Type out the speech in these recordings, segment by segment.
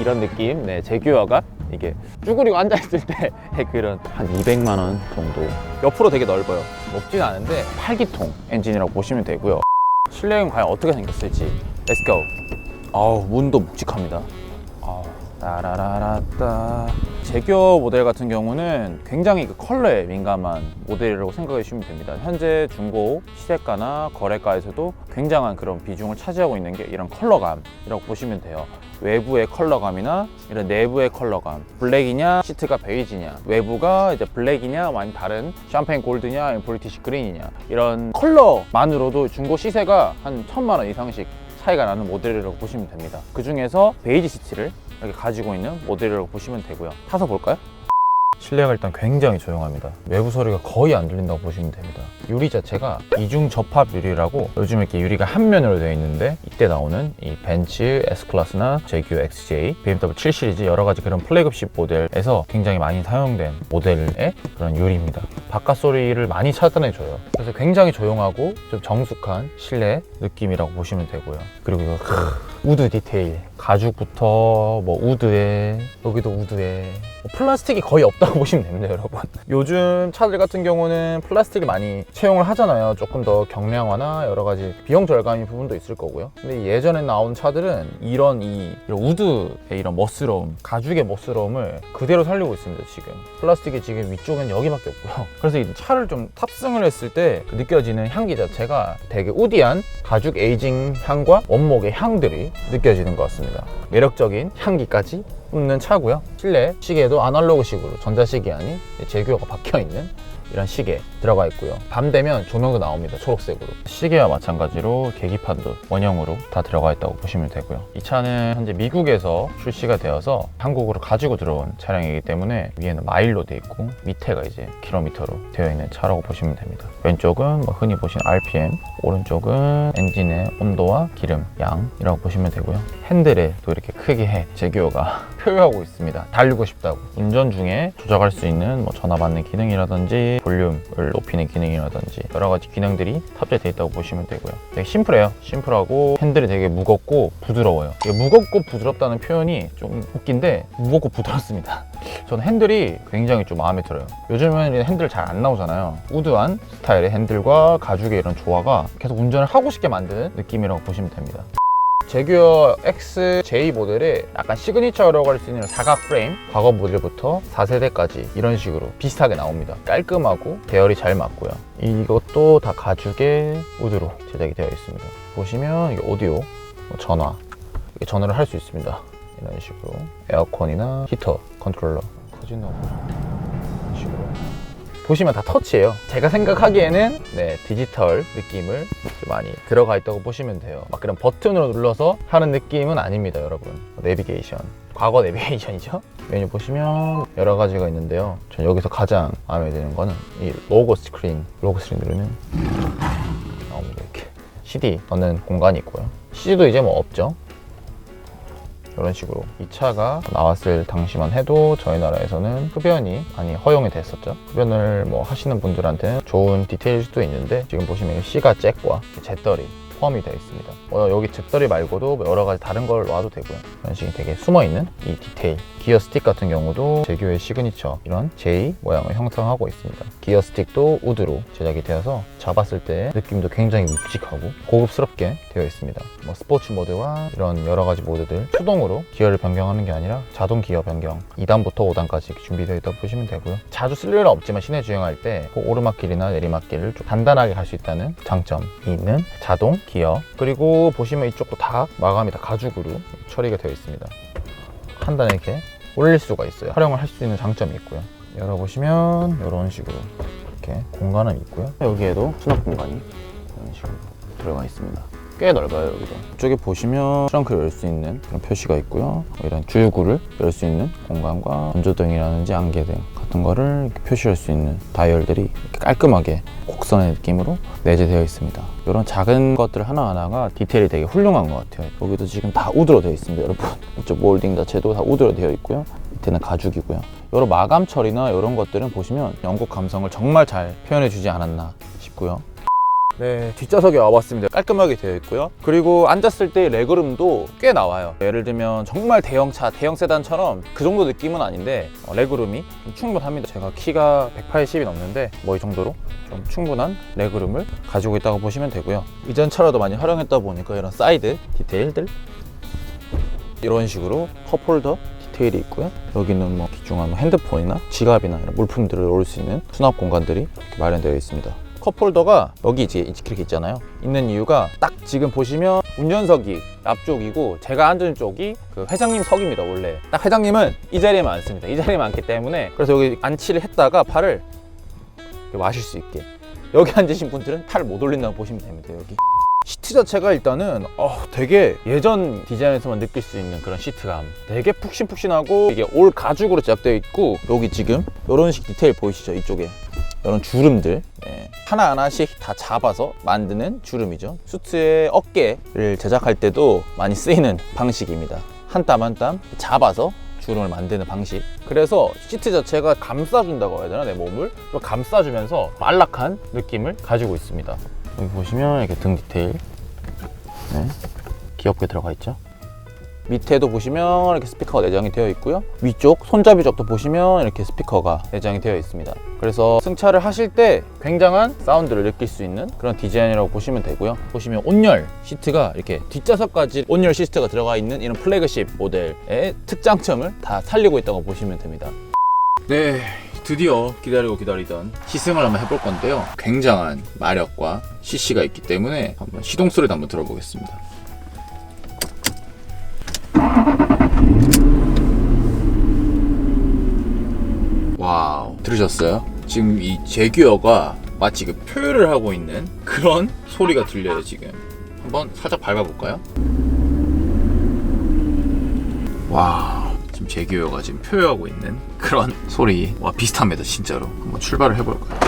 이런 느낌. 네, 제규어가 이게 쭈그리고 앉아있을 때 그런 한 200만 원 정도. 옆으로 되게 넓어요. 높진 않은데 8기통 엔진이라고 보시면 되고요. 실내는 과연 어떻게 생겼을지. Let's go. 아우, 문도 묵직합니다. 아우, 따라라라따. 제규어 모델 같은 경우는 굉장히 그 컬러에 민감한 모델이라고 생각해 주시면 됩니다. 현재 중고 시세가나 거래가에서도 굉장한 그런 비중을 차지하고 있는 게 이런 컬러감이라고 보시면 돼요. 외부의 컬러감이나 이런 내부의 컬러감, 블랙이냐 시트가 베이지냐, 외부가 이제 블랙이냐 아니면 다른 샴페인 골드냐 아니면 브리티시 그린이냐, 이런 컬러만으로도 중고 시세가 한 1000만 원 이상씩 차이가 나는 모델이라고 보시면 됩니다. 그 중에서 베이지 시트를 이렇게 가지고 있는 모델이라고 보시면 되고요. 타서 볼까요? 실내가 일단 굉장히 조용합니다. 외부 소리가 거의 안 들린다고 보시면 됩니다. 유리 자체가 이중 접합 유리라고, 요즘 이렇게 유리가 한 면으로 되어 있는데 이때 나오는 이 벤츠 S클래스나 제규어 XJ, BMW 7 시리즈 여러 가지 그런 플래그십 모델에서 굉장히 많이 사용된 모델의 그런 유리입니다. 바깥 소리를 많이 차단해줘요. 그래서 굉장히 조용하고 좀 정숙한 실내 느낌이라고 보시면 되고요. 그리고 이거 우드 디테일, 가죽부터 뭐 우드에, 여기도 우드에, 플라스틱이 거의 없다고 보시면 됩니다, 여러분. 요즘 차들 같은 경우는 플라스틱을 많이 채용을 하잖아요. 조금 더 경량화나 여러 가지 비용 절감인 부분도 있을 거고요. 근데 예전에 나온 차들은 이런 우드의 이런 멋스러움, 가죽의 멋스러움을 그대로 살리고 있습니다, 지금. 플라스틱이 지금 위쪽엔 여기밖에 없고요. 그래서 이 차를 좀 탑승을 했을 때 느껴지는 향기 자체가 되게 우디한 가죽 에이징 향과 원목의 향들이 느껴지는 것 같습니다. 매력적인 향기까지 뿜는 차고요. 실내 시계도 아날로그식으로, 전자시계 아닌 제규어가 박혀있는 이런 시계 들어가 있고요. 밤 되면 조명도 나옵니다, 초록색으로. 시계와 마찬가지로 계기판도 원형으로 다 들어가 있다고 보시면 되고요. 이 차는 현재 미국에서 출시가 되어서 한국으로 가지고 들어온 차량이기 때문에 위에는 마일로 되어 있고 밑에가 이제 킬로미터로 되어 있는 차라고 보시면 됩니다. 왼쪽은 뭐 흔히 보시는 RPM, 오른쪽은 엔진의 온도와 기름 양이라고 보시면 되고요. 핸들에 또 이렇게 크게 제규어가 표효하고 있습니다. 달리고 싶다고. 운전 중에 조작할 수 있는 뭐 전화 받는 기능이라든지 볼륨을 높이는 기능이라든지 여러 가지 기능들이 탑재되어 있다고 보시면 되고요. 되게 심플해요. 심플하고 핸들이 되게 무겁고 부드러워요. 무겁고 부드럽다는 표현이 좀 웃긴데 무겁고 부드럽습니다. 저는 핸들이 굉장히 좀 마음에 들어요. 요즘에는 핸들 잘 안 나오잖아요. 우드한 스타일의 핸들과 가죽의 이런 조화가 계속 운전을 하고 싶게 만드는 느낌이라고 보시면 됩니다. 제규어 XJ 모델에 약간 시그니처라고 할 수 있는 사각 프레임, 과거 모델부터 4세대까지 이런 식으로 비슷하게 나옵니다. 깔끔하고 배열이 잘 맞고요. 이것도 다 가죽의 우드로 제작이 되어 있습니다. 보시면 이게 오디오, 전화, 전화를 할 수 있습니다. 이런 식으로 에어컨이나 히터 컨트롤러 커진다고 이런 식으로 보시면 다 터치예요. 제가 생각하기에는 디지털 느낌을 좀 많이 들어가 있다고 보시면 돼요. 막 그런 버튼으로 눌러서 하는 느낌은 아닙니다, 여러분. 내비게이션, 과거 내비게이션이죠. 메뉴 보시면 여러 가지가 있는데요. 전 여기서 가장 마음에 드는 거는 이 로고 스크린 누르면 나옵니다. 이렇게 CD 넣는 공간이 있고요. CD도 이제 뭐 없죠. 이런 식으로 이 차가 나왔을 당시만 해도 저희 나라에서는 흡연이 많이 허용이 됐었죠. 흡연을 뭐 하시는 분들한테는 좋은 디테일일 수도 있는데, 지금 보시면 시가 잭과 잿더리 포함이 되어 있습니다. 여기 잿더리 말고도 여러 가지 다른 걸 놔도 되고요. 이런 식이 되게 숨어있는 이 디테일. 기어 스틱 같은 경우도 제규어의 시그니처 이런 J 모양을 형성하고 있습니다. 기어 스틱도 우드로 제작이 되어서 잡았을 때 느낌도 굉장히 묵직하고 고급스럽게 되어 있습니다. 뭐 스포츠 모드와 이런 여러 가지 모드들, 수동으로 기어를 변경하는 게 아니라 자동 기어 변경 2단부터 5단까지 준비되어 있다고 보시면 되고요. 자주 쓸 일은 없지만 시내 주행할 때 오르막길이나 내리막길을 좀 단단하게 갈 수 있다는 장점이 있는 자동 기어. 그리고 보시면 이쪽도 다 마감이 다 가죽으로 처리가 되어 있습니다. 한 단에 이렇게 올릴 수가 있어요. 활용을 할 수 있는 장점이 있고요. 열어보시면 이런 식으로 이렇게 공간은 있고요. 여기에도 수납 공간이 이런 식으로 들어가 있습니다. 꽤 넓어요. 여기도. 이쪽에 보시면 트렁크를 열 수 있는 그런 표시가 있고요. 이런 주유구를 열 수 있는 공간과 건조등이라든지 안개등 같은 거를 이렇게 표시할 수 있는 다이얼들이 이렇게 깔끔하게 곡선의 느낌으로 내재되어 있습니다. 이런 작은 것들 하나하나가 디테일이 되게 훌륭한 것 같아요. 여기도 지금 다 우드로 되어 있습니다, 여러분. 이쪽 몰딩 자체도 다 우드로 되어 있고요. 밑에는 가죽이고요. 이런 마감 처리나 이런 것들은 보시면 영국 감성을 정말 잘 표현해 주지 않았나 싶고요. 네, 뒷좌석에 와봤습니다. 깔끔하게 되어 있고요. 그리고 앉았을 때 레그룸도 꽤 나와요. 예를 들면 정말 대형차, 대형 세단처럼 그 정도 느낌은 아닌데 레그룸이 좀 충분합니다. 제가 키가 180이 넘는데 뭐 이 정도로 좀 충분한 레그룸을 가지고 있다고 보시면 되고요. 이전 차라도 많이 활용했다 보니까 이런 사이드 디테일들 이런 식으로 컵홀더 디테일이 있고요. 여기는 뭐 귀중한 핸드폰이나 지갑이나 이런 물품들을 놓을 수 있는 수납 공간들이 이렇게 마련되어 있습니다. 컵홀더가 여기 이제 이렇게 있잖아요. 있는 이유가 딱 지금 보시면 운전석이 앞쪽이고 제가 앉은 쪽이 그 회장님 석입니다. 원래 딱 회장님은 이 자리에만 앉습니다. 이 자리에만 앉기 때문에 그래서 여기 안치를 했다가 팔을 이렇게 마실 수 있게 여기 앉으신 분들은 팔을 못 올린다고 보시면 됩니다. 여기 시트 자체가 일단은 되게 예전 디자인에서만 느낄 수 있는 그런 시트감, 되게 푹신푹신하고 이게 올 가죽으로 제작되어 있고 여기 지금 이런 식 디테일 보이시죠? 이쪽에 이런 주름들 하나하나씩 다 잡아서 만드는 주름이죠. 수트의 어깨를 제작할 때도 많이 쓰이는 방식입니다. 한 땀 한 땀 잡아서 주름을 만드는 방식. 그래서 시트 자체가 감싸준다고 해야 되나, 내 몸을 좀 감싸주면서 말락한 느낌을 가지고 있습니다. 여기 보시면 이렇게 등 디테일 귀엽게 들어가 있죠. 밑에도 보시면 이렇게 스피커가 내장이 되어 있고요. 위쪽 손잡이 쪽도 보시면 이렇게 스피커가 내장이 되어 있습니다. 그래서 승차를 하실 때 굉장한 사운드를 느낄 수 있는 그런 디자인이라고 보시면 되고요. 보시면 온열 시트가 이렇게 뒷좌석까지 온열 시트가 들어가 있는 이런 플래그십 모델의 특장점을 다 살리고 있다고 보시면 됩니다. 네, 드디어 기다리던 시승을 한번 해볼 건데요. 굉장한 마력과 CC가 있기 때문에 한번 시동 소리도 한번 들어보겠습니다. 와우, 들으셨어요? 지금 이 제규어가 마치 그 표현을 하고 있는 그런 소리가 들려요. 지금 한번 살짝 밟아볼까요? 와우, 지금 제규어가 지금 표현하고 있는 그런 소리. 와, 비슷합니다 진짜로. 한번 출발을 해볼까요?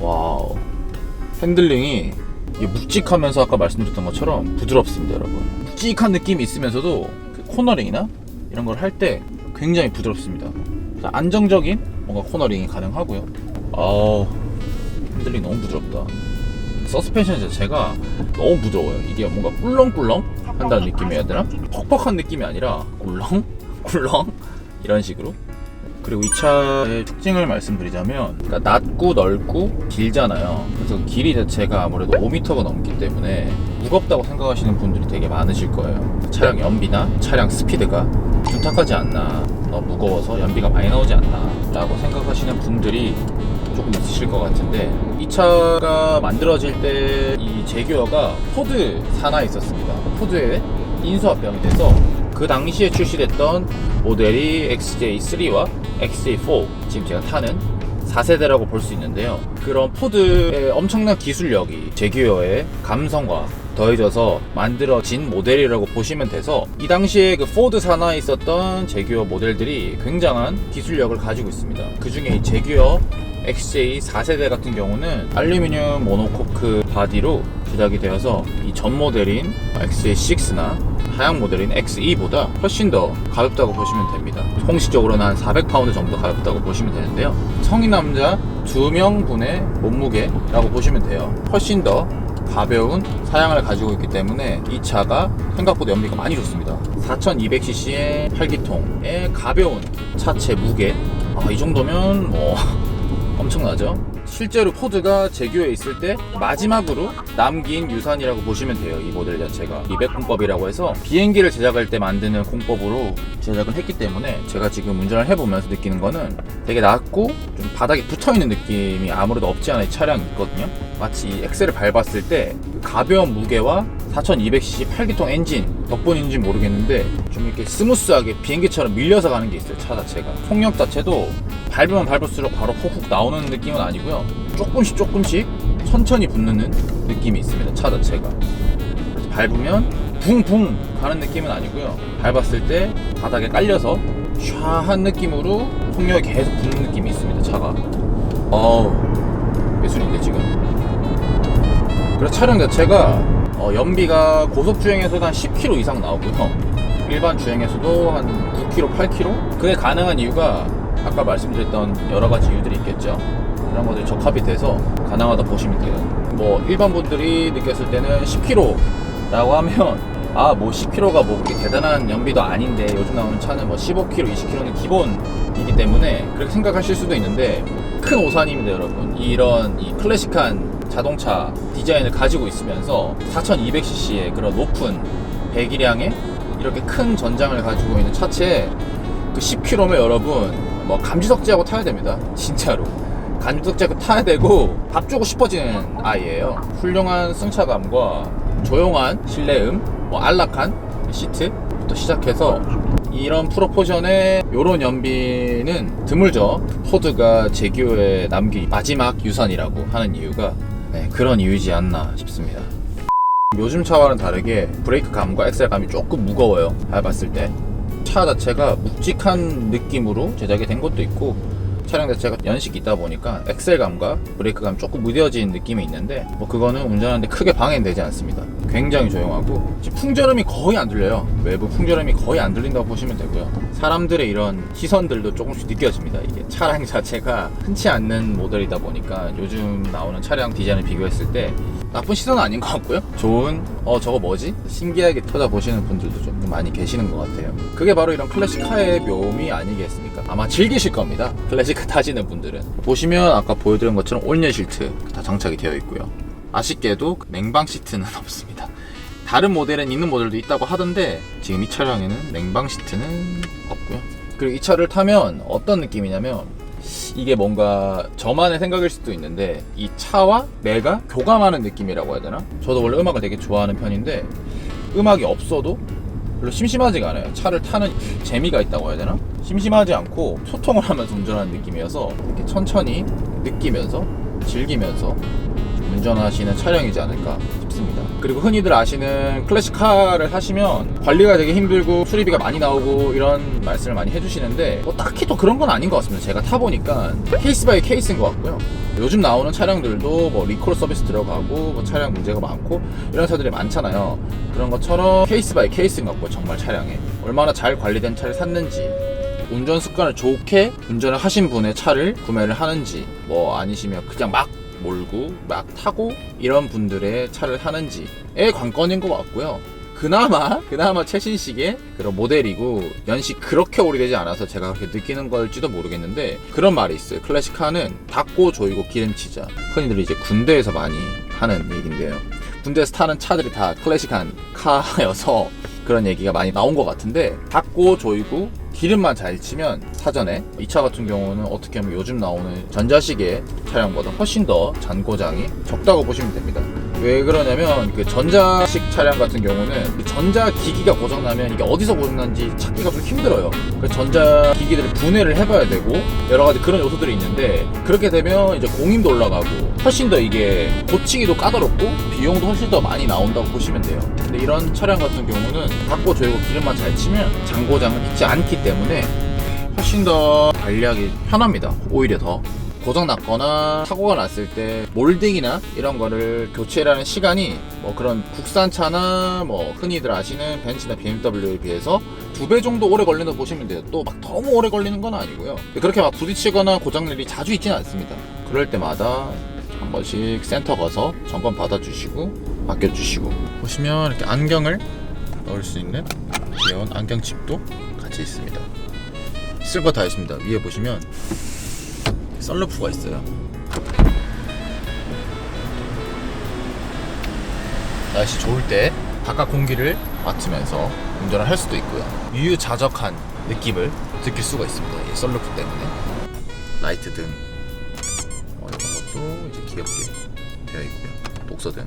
와우, 핸들링이 이게 묵직하면서 아까 말씀드렸던 것처럼 부드럽습니다. 여러분, 묵직한 느낌이 있으면서도 그 코너링이나 이런 걸 할 때 굉장히 부드럽습니다. 안정적인 뭔가 코너링이 가능하고요. 핸들링 너무 부드럽다. 서스펜션 자체가 너무 부드러워요. 이게 뭔가 꿀렁꿀렁 한다는 느낌이어야 되나? 퍽퍽한 느낌이 아니라 꿀렁꿀렁 이런 식으로. 그리고 이 차의 특징을 말씀드리자면, 그러니까 낮고 넓고 길잖아요. 그래서 길이 자체가 아무래도 5m가 넘기 때문에 무겁다고 생각하시는 분들이 되게 많으실 거예요. 차량 연비나 차량 스피드가 둔탁하지 않나, 너무 무거워서 연비가 많이 나오지 않나 라고 생각하시는 분들이 조금 있으실 것 같은데, 이 차가 만들어질 때 이 제규어가 포드 산하에 있었습니다. 포드의 인수합병이 돼서 그 당시에 출시됐던 모델이 XJ3와 XJ4, 지금 제가 타는 4세대라고 볼 수 있는데요. 그런 포드의 엄청난 기술력이 제규어의 감성과 더해져서 만들어진 모델이라고 보시면 돼서, 이 당시에 그 포드 산하에 있었던 제규어 모델들이 굉장한 기술력을 가지고 있습니다. 그 중에 이 제규어 XJ 4세대 같은 경우는 알루미늄 모노코크 바디로 제작이 되어서 이 전 모델인 XJ6나 하향 모델인 XE보다 훨씬 더 가볍다고 보시면 됩니다. 공식적으로는 한 400파운드 정도 가볍다고 보시면 되는데요. 성인 남자 2명분의 몸무게라고 보시면 돼요. 훨씬 더 가벼운 사양을 가지고 있기 때문에 이 차가 생각보다 연비가 많이 좋습니다. 4200cc의 8기통의 가벼운 차체 무게, 이 정도면 뭐 엄청나죠? 실제로 포드가 제규어에 있을 때 마지막으로 남긴 유산이라고 보시면 돼요. 이 모델 자체가 200공법이라고 해서 비행기를 제작할 때 만드는 공법으로 제작을 했기 때문에, 제가 지금 운전을 해보면서 느끼는 거는 되게 낮고 좀 바닥에 붙어있는 느낌이 아무래도 없지 않아 이 차량이 있거든요. 마치 이 엑셀을 밟았을 때 가벼운 무게와 4200cc 8기통 엔진 덕분인지 모르겠는데 좀 이렇게 스무스하게 비행기처럼 밀려서 가는 게 있어요. 차 자체가 속력 자체도 밟으면 밟을수록 바로 훅훅 나오는 느낌은 아니고요. 조금씩 천천히 붙는 느낌이 있습니다. 차 자체가. 그래서 밟으면 붕붕 가는 느낌은 아니고요. 밟았을 때 바닥에 깔려서 샤한 느낌으로 속력이 계속 붙는 느낌이 있습니다. 차가. 예술인데 지금. 그래서 차량 자체가 연비가 고속주행에서도 한 10km 이상 나오고요. 일반 주행에서도 한 9km, 8km? 그게 가능한 이유가 아까 말씀드렸던 여러 가지 이유들이 있겠죠. 이런 것들이 적합이 돼서 가능하다 보시면 돼요. 뭐 일반 분들이 느꼈을 때는 10kg라고 하면 뭐 10kg가 뭐 그렇게 대단한 연비도 아닌데 요즘 나오는 차는 뭐 15kg, 20kg는 기본이기 때문에 그렇게 생각하실 수도 있는데 큰 오산입니다, 여러분. 이런 이 클래식한 자동차 디자인을 가지고 있으면서 4200cc의 그런 높은 배기량에 이렇게 큰 전장을 가지고 있는 차체에 그 10kg면 여러분 뭐 감지석지하고 타야 됩니다. 진짜로 감지석지하고 타야 되고 밥 주고 싶어지는 아이예요. 훌륭한 승차감과 조용한 실내음, 뭐 안락한 시트부터 시작해서 이런 프로포션의 요런 연비는 드물죠. 포드가 제규어에 남긴 마지막 유산이라고 하는 이유가 그런 이유이지 않나 싶습니다. 요즘 차와는 다르게 브레이크감과 엑셀감이 조금 무거워요. 밟았을 때 차 자체가 묵직한 느낌으로 제작이 된 것도 있고 차량 자체가 연식이 있다 보니까 엑셀감과 브레이크감 조금 무뎌진 느낌이 있는데 뭐 그거는 운전하는데 크게 방해는 되지 않습니다. 굉장히 조용하고 풍절음이 거의 안 들려요. 외부 풍절음이 거의 안 들린다고 보시면 되고요. 사람들의 이런 시선들도 조금씩 느껴집니다. 이게 차량 자체가 흔치 않는 모델이다 보니까 요즘 나오는 차량 디자인을 비교했을 때 나쁜 시선은 아닌 것 같고요. 좋은 저거 뭐지? 신기하게 쳐다보시는 분들도 좀 많이 계시는 것 같아요. 그게 바로 이런 클래식카의 묘미 아니겠습니까? 아마 즐기실 겁니다. 클래식카 타시는 분들은. 보시면 아까 보여드린 것처럼 온열 시트 다 장착이 되어 있고요. 아쉽게도 냉방 시트는 없습니다. 다른 모델은 있는 모델도 있다고 하던데 지금 이 차량에는 냉방 시트는 없고요. 그리고 이 차를 타면 어떤 느낌이냐면 이게 뭔가 저만의 생각일 수도 있는데 이 차와 내가 교감하는 느낌이라고 해야 되나? 저도 원래 음악을 되게 좋아하는 편인데 음악이 없어도 별로 심심하지가 않아요. 차를 타는 재미가 있다고 해야 되나? 심심하지 않고 소통을 하면서 운전하는 느낌이어서 이렇게 천천히 느끼면서 즐기면서 운전하시는 차량이지 않을까 싶습니다. 그리고 흔히들 아시는 클래식카를 사시면 관리가 되게 힘들고 수리비가 많이 나오고 이런 말씀을 많이 해주시는데 뭐 딱히 또 그런 건 아닌 것 같습니다. 제가 타보니까 케이스 바이 케이스인 것 같고요. 요즘 나오는 차량들도 뭐 리콜 서비스 들어가고 뭐 차량 문제가 많고 이런 차들이 많잖아요. 그런 것처럼 케이스 바이 케이스인 것 같고요. 정말 차량에 얼마나 잘 관리된 차를 샀는지, 운전 습관을 좋게 운전을 하신 분의 차를 구매를 하는지, 뭐 아니시면 그냥 막 몰고 막 타고 이런 분들의 차를 사는지의 관건인 것 같고요. 그나마 최신식의 그런 모델이고 연식 그렇게 오래되지 않아서 제가 그렇게 느끼는 걸지도 모르겠는데 그런 말이 있어요. 클래식카는 닦고 조이고 기름치자. 흔히들 이제 군대에서 많이 하는 얘기인데요. 군대에서 타는 차들이 다 클래식한 카여서 그런 얘기가 많이 나온 것 같은데 닦고 조이고 기름만 잘 치면 사전에 이 차 같은 경우는 어떻게 하면 요즘 나오는 전자식의 차량보다 훨씬 더 잔고장이 적다고 보시면 됩니다. 왜 그러냐면 그 전자식 차량 같은 경우는 전자기기가 고장나면 이게 어디서 고장난지 찾기가 좀 힘들어요. 그 전자기기들을 분해를 해봐야 되고 여러가지 그런 요소들이 있는데 그렇게 되면 이제 공임도 올라가고 훨씬 더 이게 고치기도 까다롭고 비용도 훨씬 더 많이 나온다고 보시면 돼요. 근데 이런 차량 같은 경우는 닦고 조이고 기름만 잘 치면 잔고장은 있지 않기 때문에 훨씬 더 관리하기 편합니다. 오히려 더 고장났거나 사고가 났을 때 몰딩이나 이런 거를 교체를 하는 시간이 뭐 그런 국산차나 뭐 흔히들 아시는 벤츠나 BMW에 비해서 2배 정도 오래 걸린다고 보시면 돼요. 또 막 너무 오래 걸리는 건 아니고요. 그렇게 막 부딪히거나 고장날이 자주 있지는 않습니다. 그럴 때마다 한 번씩 센터 가서 점검 받아주시고 바뀌어주시고. 보시면 이렇게 안경을 넣을 수 있는 귀여운 안경칩도 같이 있습니다. 쓸 거 다 있습니다. 위에 보시면 썬루프가 있어요. 날씨 좋을 때 바깥 공기를 맡으면서 운전을 할 수도 있고요. 유유자적한 느낌을 느낄 수가 있습니다. 이 썬루프 때문에. 라이트 등 이런 것도 이제 귀엽게 되어 있고요. 독서등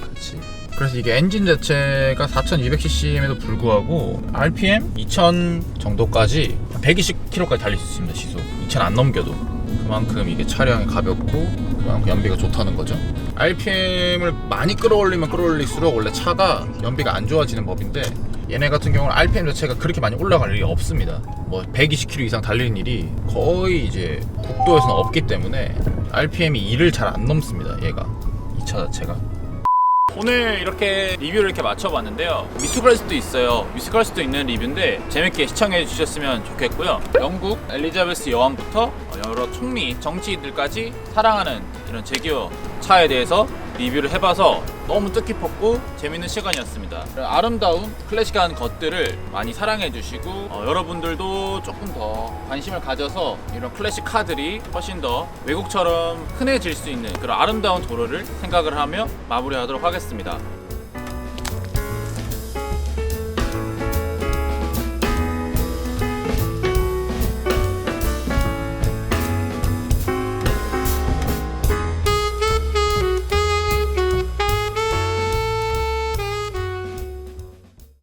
같이. 그래서 이게 엔진 자체가 4200cc임에도 불구하고 RPM 2000 정도까지 120km까지 달릴 수 있습니다. 시속 2000 안 넘겨도. 그만큼 이게 차량이 가볍고 그만큼 연비가 좋다는 거죠. RPM을 많이 끌어올리면 끌어올릴수록 원래 차가 연비가 안 좋아지는 법인데 얘네 같은 경우는 RPM 자체가 그렇게 많이 올라갈 일이 없습니다. 뭐 120km 이상 달리는 일이 거의 이제 국도에서는 없기 때문에 RPM이 2를 잘 안 넘습니다. 얘가 이 차 자체가. 오늘 이렇게 리뷰를 이렇게 맞춰봤는데요. 미숙할 수도 있어요. 미숙할 수도 있는 리뷰인데 재밌게 시청해 주셨으면 좋겠고요. 영국 엘리자베스 여왕부터 여러 총리, 정치인들까지 사랑하는 이런 제규어 차에 대해서 리뷰를 해봐서 너무 뜻깊었고 재밌는 시간이었습니다. 아름다운 클래식한 것들을 많이 사랑해주시고 여러분들도 조금 더 관심을 가져서 이런 클래식 카들이 훨씬 더 외국처럼 흔해질 수 있는 그런 아름다운 도로를 생각을 하며 마무리하도록 하겠습니다.